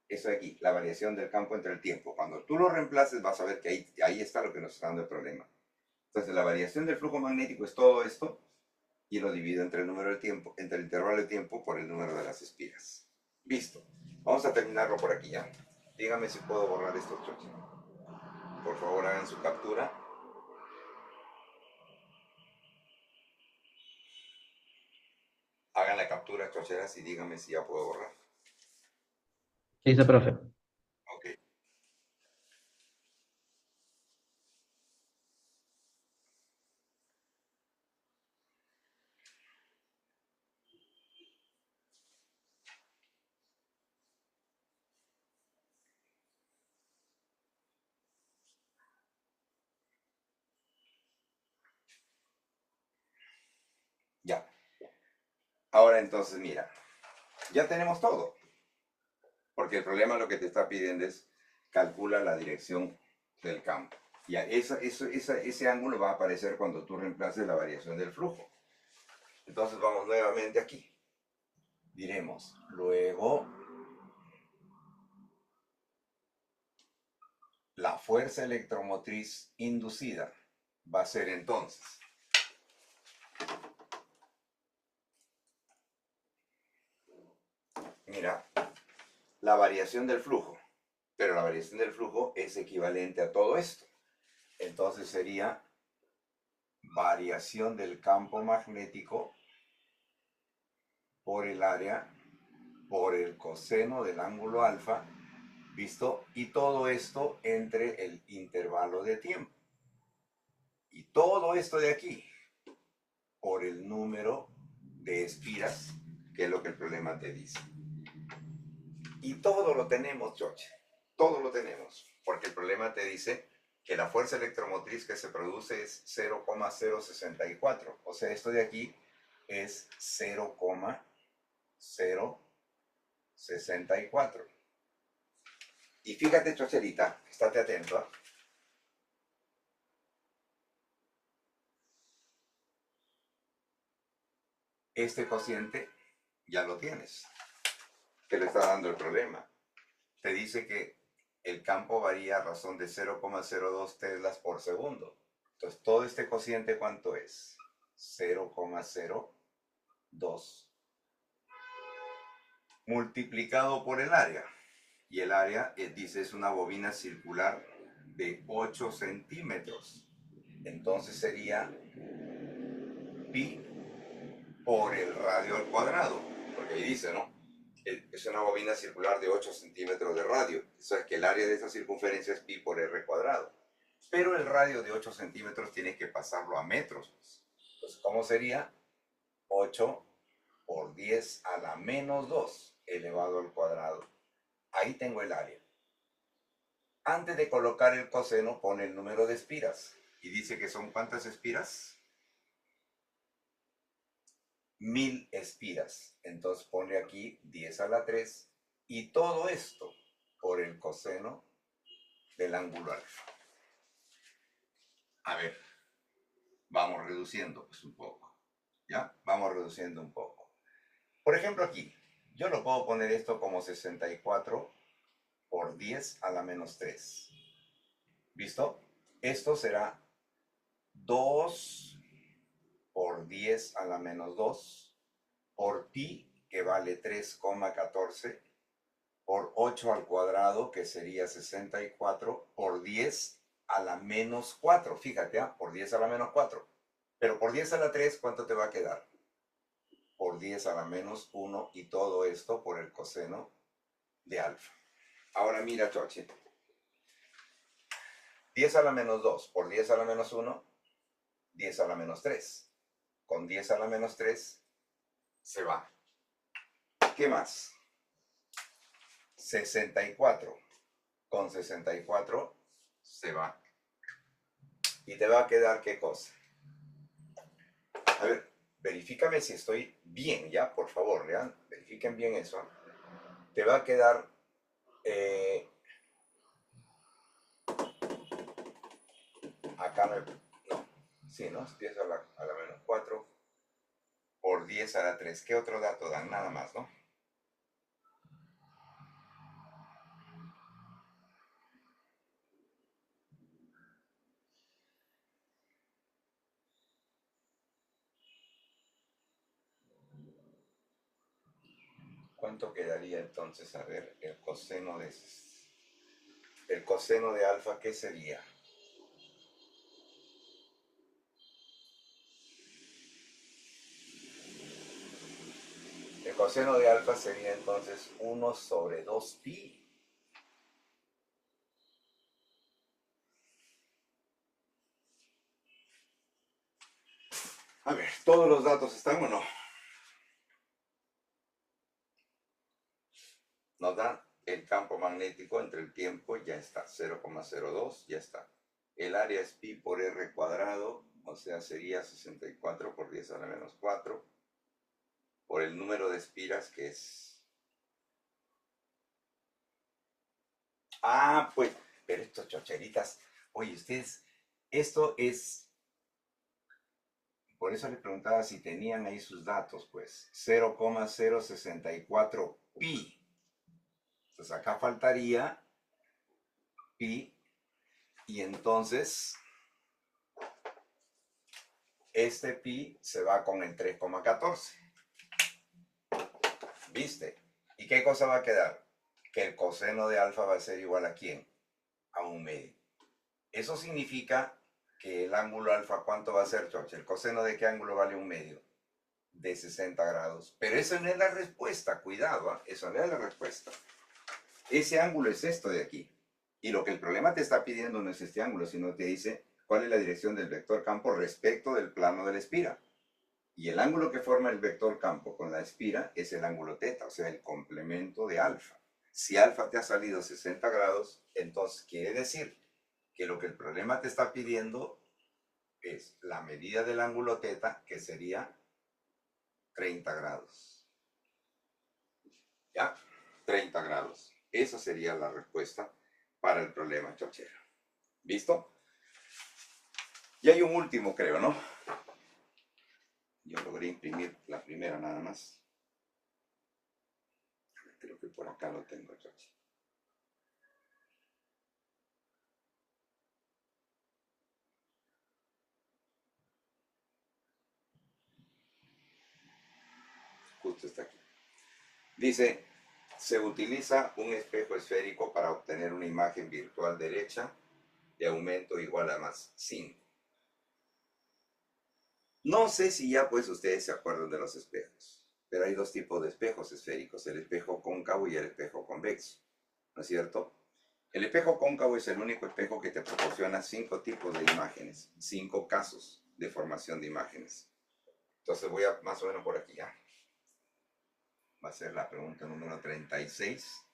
Eso de aquí, la variación del campo entre el tiempo. Cuando tú lo reemplaces, vas a ver que ahí está lo que nos está dando el problema. Entonces, la variación del flujo magnético es todo esto, y lo divido entre el número del tiempo, entre el intervalo de tiempo por el número de las espiras. Listo. Vamos a terminarlo por aquí ya. Dígame si puedo borrar estos choches. Por favor, hagan su captura. Hagan la captura, chocheras, y díganme si ya puedo borrar. Listo, profe. Ok. Ya. Ahora entonces, mira. Ya tenemos todo. Porque el problema lo que te está pidiendo es calcula la dirección del campo. Y ese ángulo va a aparecer cuando tú reemplaces la variación del flujo. Entonces vamos nuevamente aquí. Diremos, luego, la fuerza electromotriz inducida va a ser entonces mira, la variación del flujo, pero la variación del flujo es equivalente a todo esto. Entonces sería variación del campo magnético por el área, por el coseno del ángulo alfa, ¿visto? Y todo esto entre el intervalo de tiempo. Y todo esto de aquí, por el número de espiras, que es lo que el problema te dice. Y todo lo tenemos, George. Todo lo tenemos. Porque el problema te dice que la fuerza electromotriz que se produce es 0,064. O sea, esto de aquí es 0,064. Y fíjate, Chocherita, estate atento, ¿eh? Este cociente ya lo tienes. Te lo está dando el problema. Te dice que el campo varía a razón de 0,02 teslas por segundo. Entonces, todo este cociente, ¿cuánto es? 0,02 multiplicado por el área. Y el área, dice, es una bobina circular de 8 centímetros. Entonces sería pi por el radio al cuadrado. Porque ahí dice, ¿no? Es una bobina circular de 8 centímetros de radio. Eso es que el área de esa circunferencia es pi por r cuadrado. Pero el radio de 8 centímetros tienes que pasarlo a metros. Entonces, ¿cómo sería? 8 por 10 a la menos 2 elevado al cuadrado. Ahí tengo el área. Antes de colocar el coseno, pone el número de espiras. Y dice que son ¿cuántas espiras? 1000 espiras. Entonces pone aquí 10 a la 3. Y todo esto por el coseno del ángulo alfa. A ver, vamos reduciendo pues un poco. ¿Ya? Vamos reduciendo un poco. Por ejemplo aquí, yo lo puedo poner esto como 64 por 10 a la menos 3. ¿Visto? Esto será 2 por 10 a la menos 2 por pi, que vale 3,14, por 8 al cuadrado, que sería 64, por 10 a la menos 4. Fíjate, ¿eh? Por 10 a la menos 4. Pero por 10 a la 3, ¿cuánto te va a quedar? Por 10 a la menos 1 y todo esto por el coseno de alfa. Ahora mira, Chochi. 10 a la menos 2 por 10 a la menos 1, 10 a la menos 3. Con 10 a la menos 3 se va. ¿Qué más? 64. Con 64 se va. Y te va a quedar ¿qué cosa? A ver, verifícame si estoy bien, ya, por favor, ¿ya? Verifiquen bien eso. Te va a quedar acá no, sí, ¿no? 10 a la menos 4 por 10 a la 3. ¿Qué otro dato dan? Nada más, ¿no? ¿Cuánto quedaría entonces? A ver, el coseno de alfa, ¿qué sería? El coseno de alfa sería entonces 1 sobre 2 pi. A ver, ¿todos los datos están o no? Nos da el campo magnético entre el tiempo, ya está, 0,02, ya está. El área es pi por r cuadrado, o sea, sería 64 por 10 a la menos 4, por el número de espiras, que es Ah, pues, pero estos chocheritas, oye, ustedes, esto es, por eso les preguntaba si tenían ahí sus datos, pues, 0,064 pi. Entonces acá faltaría pi, y entonces este pi se va con el 3,14. ¿Viste? ¿Y qué cosa va a quedar? Que el coseno de alfa va a ser igual a ¿quién? A 1/2. Eso significa que el ángulo alfa, ¿cuánto va a ser, George? ¿El coseno de qué ángulo vale 1/2? De 60 grados. Pero esa no es la respuesta, cuidado, ¿eh? Eso no es la respuesta. Ese ángulo es esto de aquí. Y lo que el problema te está pidiendo no es este ángulo, sino te dice cuál es la dirección del vector campo respecto del plano de la espira. Y el ángulo que forma el vector campo con la espira es el ángulo teta, o sea, el complemento de alfa. Si alfa te ha salido 60 grados, entonces quiere decir que lo que el problema te está pidiendo es la medida del ángulo teta, que sería 30 grados. ¿Ya? 30 grados. Esa sería la respuesta para el problema chochero. ¿Listo? Y hay un último, creo, ¿no? Yo logré imprimir la primera nada más. Creo que por acá lo tengo, choche. Justo está aquí. Dice, se utiliza un espejo esférico para obtener una imagen virtual derecha de aumento igual a más 5. No sé si ya pues ustedes se acuerdan de los espejos, pero hay dos tipos de espejos esféricos, el espejo cóncavo y el espejo convexo, ¿no es cierto? El espejo cóncavo es el único espejo que te proporciona 5 tipos de imágenes, 5 casos de formación de imágenes. Entonces voy a más o menos por aquí ya. Va a ser la pregunta número 36.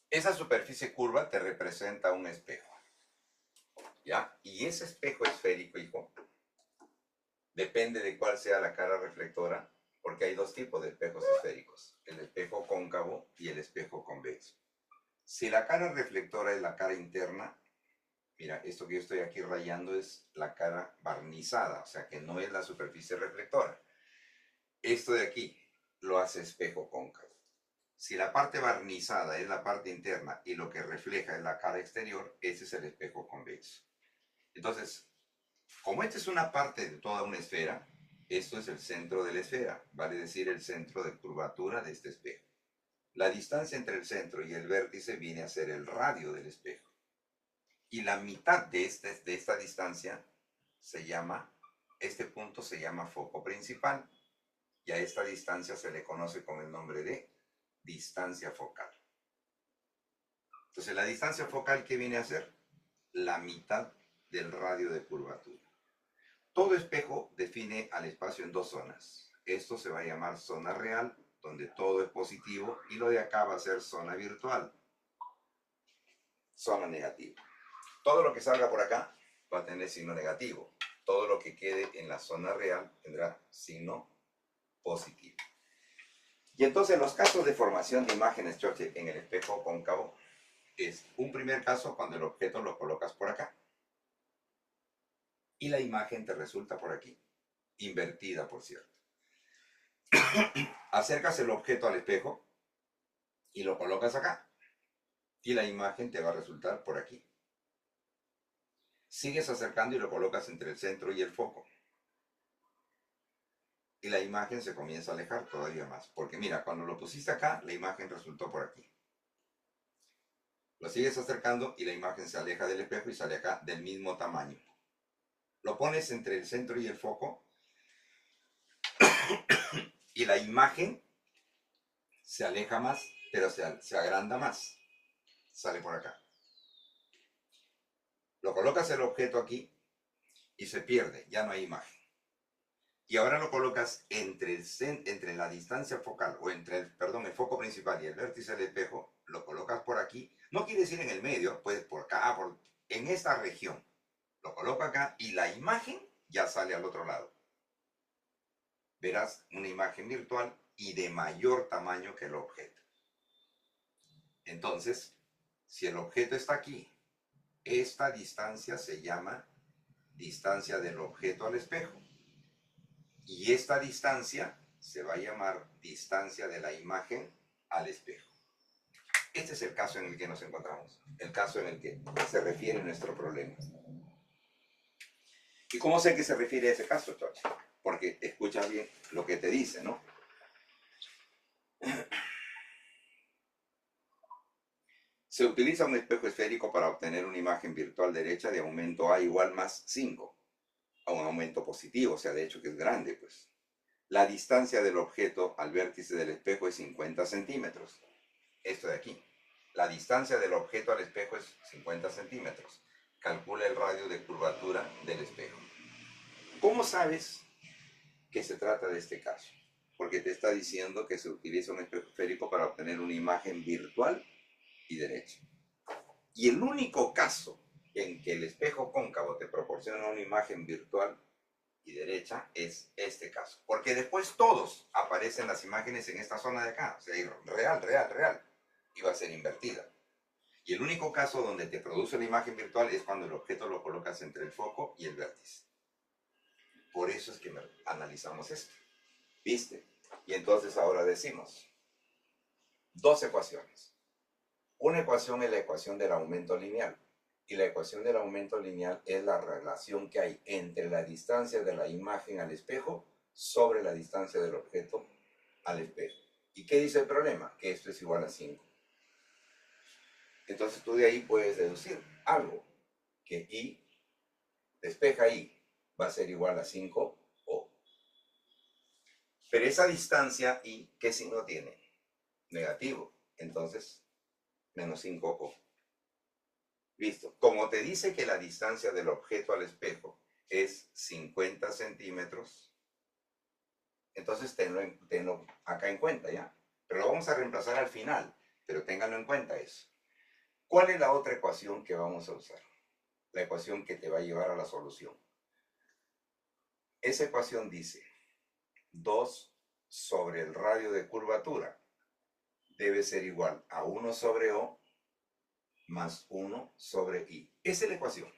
Esa superficie curva te representa un espejo, ¿ya? Y ese espejo esférico, hijo, depende de cuál sea la cara reflectora, porque hay dos tipos de espejos esféricos, el espejo cóncavo y el espejo convexo. Si la cara reflectora es la cara interna, mira, esto que yo estoy aquí rayando es la cara barnizada, o sea que no es la superficie reflectora. Esto de aquí lo hace espejo cóncavo. Si la parte barnizada es la parte interna y lo que refleja es la cara exterior, ese es el espejo convexo. Entonces, como esta es una parte de toda una esfera, esto es el centro de la esfera, vale decir el centro de curvatura de este espejo. La distancia entre el centro y el vértice viene a ser el radio del espejo. Y la mitad de esta distancia se llama, este punto se llama foco principal. Y a esta distancia se le conoce con el nombre de distancia focal. Entonces, la distancia focal, ¿qué viene a ser? La mitad del radio de curvatura. Todo espejo define al espacio en dos zonas. Esto se va a llamar zona real, donde todo es positivo, y lo de acá va a ser zona virtual, zona negativa. Todo lo que salga por acá va a tener signo negativo. Todo lo que quede en la zona real tendrá signo positivo. Y entonces los casos de formación de imágenes, George, en el espejo cóncavo, es un primer caso cuando el objeto lo colocas por acá. Y la imagen te resulta por aquí, invertida, por cierto. Acercas el objeto al espejo y lo colocas acá. Y la imagen te va a resultar por aquí. Sigues acercando y lo colocas entre el centro y el foco. Y la imagen se comienza a alejar todavía más. Porque mira, cuando lo pusiste acá, la imagen resultó por aquí. Lo sigues acercando y la imagen se aleja del espejo y sale acá del mismo tamaño. Lo pones entre el centro y el foco y la imagen se aleja más, pero se agranda más. Sale por acá. Lo colocas el objeto aquí y se pierde, ya no hay imagen. Y ahora lo colocas entre la distancia focal, o entre el foco principal y el vértice del espejo, lo colocas por aquí. No quiere decir en el medio, puedes por acá, en esta región. Lo coloco acá y la imagen ya sale al otro lado. Verás una imagen virtual y de mayor tamaño que el objeto. Entonces, si el objeto está aquí, esta distancia se llama distancia del objeto al espejo. Y esta distancia se va a llamar distancia de la imagen al espejo. Este es el caso en el que nos encontramos, el caso en el que se refiere nuestro problema. ¿Y cómo sé que se refiere a ese caso, Choche? Porque escucha bien lo que te dice, ¿no? Se utiliza un espejo esférico para obtener una imagen virtual derecha de aumento A igual más 5, a un aumento positivo, o sea, de hecho que es grande, pues. La distancia del objeto al vértice del espejo es 50 centímetros. Esto de aquí. La distancia del objeto al espejo es 50 centímetros. Calcula el radio de curvatura del espejo. ¿Cómo sabes que se trata de este caso? Porque te está diciendo que se utiliza un espejo esférico para obtener una imagen virtual y derecha. Y el único caso en que el espejo cóncavo te proporciona una imagen virtual y derecha es este caso. Porque después todos aparecen las imágenes en esta zona de acá. O sea, real. Y va a ser invertida. Y el único caso donde te produce la imagen virtual es cuando el objeto lo colocas entre el foco y el vértice. Por eso es que analizamos esto. ¿Viste? Y entonces ahora decimos dos ecuaciones. Una ecuación es la ecuación del aumento lineal. Y la ecuación del aumento lineal es la relación que hay entre la distancia de la imagen al espejo sobre la distancia del objeto al espejo. ¿Y qué dice el problema? Que esto es igual a 5. Entonces tú de ahí puedes deducir algo, que I, despeja I, va a ser igual a 5O. Pero esa distancia I, ¿qué signo tiene? Negativo. Entonces, menos 5O. Listo. Como te dice que la distancia del objeto al espejo es 50 centímetros, entonces tenlo acá en cuenta, ¿ya? Pero lo vamos a reemplazar al final, pero ténganlo en cuenta eso. ¿Cuál es la otra ecuación que vamos a usar? La ecuación que te va a llevar a la solución. Esa ecuación dice 2 sobre el radio de curvatura debe ser igual a 1 sobre O más 1 sobre I. Esa es la ecuación.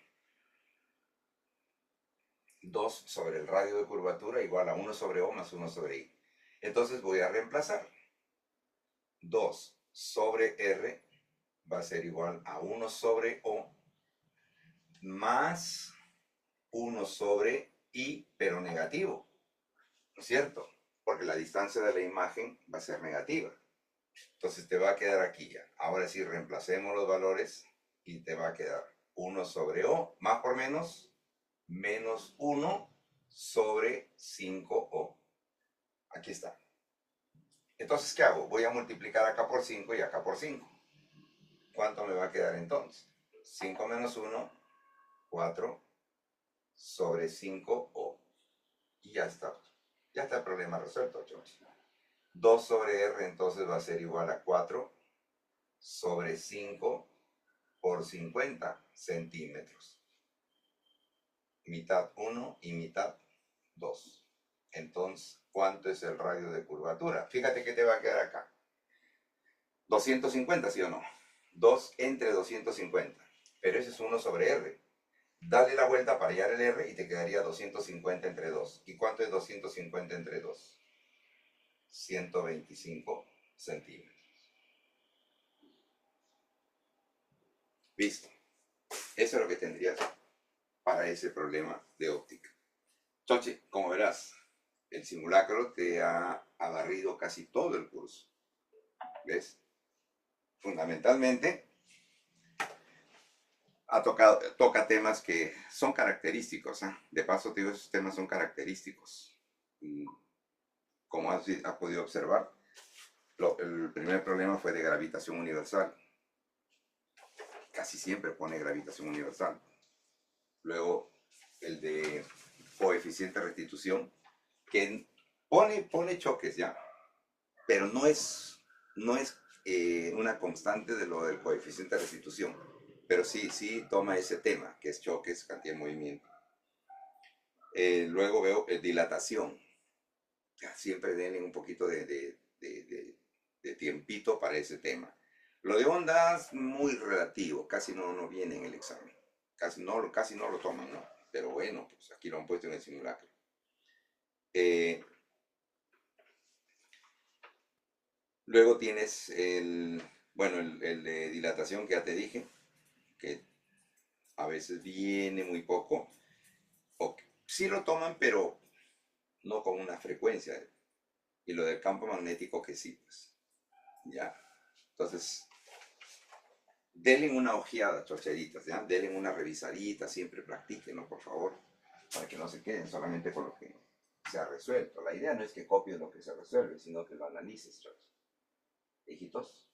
2 sobre el radio de curvatura igual a 1 sobre O más 1 sobre I. Entonces voy a reemplazar. 2 sobre R va a ser igual a 1 sobre O más 1 sobre I, pero negativo. ¿No es cierto? Porque la distancia de la imagen va a ser negativa. Entonces te va a quedar aquí ya. Ahora sí, reemplacemos los valores y te va a quedar 1 sobre O, más por menos, menos 1 sobre 5O. Aquí está. Entonces, ¿qué hago? Voy a multiplicar acá por 5 y acá por 5. ¿Cuánto me va a quedar entonces? 5 menos 1, 4 sobre 5O. Y ya está. Ya está el problema resuelto, chavos. 2 sobre R entonces va a ser igual a 4 sobre 5 por 50 centímetros. Mitad 1 y mitad 2. Entonces, ¿cuánto es el radio de curvatura? Fíjate que te va a quedar acá. 250, ¿sí o no? 2 entre 250. Pero ese es 1 sobre R. Dale la vuelta para hallar el R y te quedaría 250 entre 2. ¿Y cuánto es 250 entre 2? 125 centímetros. Listo. Eso es lo que tendrías para ese problema de óptica. Choche, como verás, el simulacro te ha barrido casi todo el curso. ¿Ves? Fundamentalmente, toca temas que son característicos. De paso, te digo, esos temas son característicos. Como has podido observar, el primer problema fue de gravitación universal. Casi siempre pone gravitación universal. Luego, el de coeficiente de restitución, que pone choques ya, pero no es una constante de lo del coeficiente de restitución. Pero sí toma ese tema, que es choques, cantidad de movimiento. Luego veo dilatación. Ya, siempre denle un poquito de tiempito para ese tema. Lo de ondas, muy relativo, casi no viene en el examen. Casi no lo toman, ¿no? Pero bueno, pues aquí lo han puesto en el simulacro. Luego tienes el de dilatación que ya te dije, que a veces viene muy poco. O sí lo toman, pero no con una frecuencia. Y lo del campo magnético que sí, pues. Ya. Entonces, denle una ojeada, chocheritas, ¿ya? Denle una revisadita, siempre practíquenlo, por favor, para que no se queden solamente con lo que se ha resuelto. La idea no es que copies lo que se resuelve, sino que lo analices, chicos. Hijitos.